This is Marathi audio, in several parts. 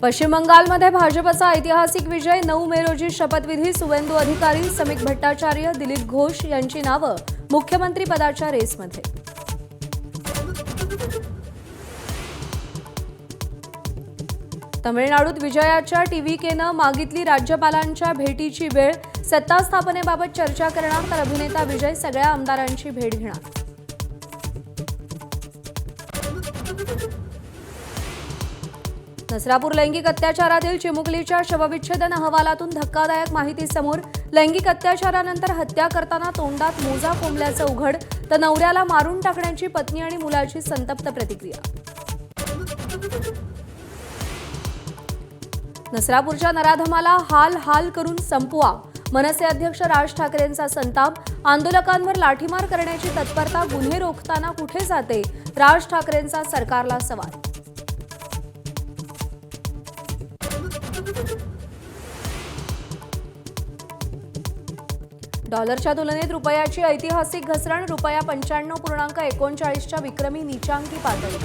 पश्चिम बंगालमध्ये भाजपचा ऐतिहासिक विजय 9 मे रोजी शपथविधी सुवेंदू अधिकारी, समीक भट्टाचार्य, दिलीप घोष यांची नावं मुख्यमंत्री पदाच्या रेसमध्ये। तमिळनाडूत विजयाच्या टीव्हीकेनं मागितली राज्यपालांच्या भेटीची वेळ, सत्ता स्थापनेबाबत चर्चा करणार तर अभिनेता विजय सगळ्या आमदारांची भेट घेणार। नसरापूर लैंगिक अत्याचारातील चिमुकलीच्या शवविच्छेदन अहवालातून धक्कादायक माहिती समोर। लैंगिक अत्याचारानंतर हत्या करताना तोंडात मोजा कोंबल्याचं उघड, तर नवऱ्याला मारून टाकण्याची पत्नी आणि मुलाची संतप्त प्रतिक्रिया। नसरापूरच्या नराधमाला हाल हाल करून संपवा, मनसे अध्यक्ष राज ठाकरेंचा संताप। आंदोलकांवर लाठीमार करण्याची तत्परता गुन्हे रोखताना कुठे जाते, राज ठाकरेंचा सरकारला सवाल। डॉलरच्या तुलनेत रुपयाची ऐतिहासिक घसरण, रुपया 95.39 च्या विक्रमी नीचांकी पातळी।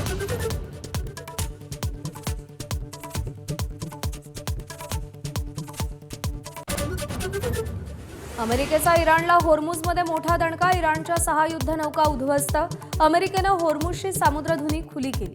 अमेरिकेचा इराणला होर्मुझमध्ये मोठा दणका, इराणच्या 6 युद्धनौका उद्ध्वस्त। अमेरिकेनं होर्मुझची सामुद्रधुनी खुली केली।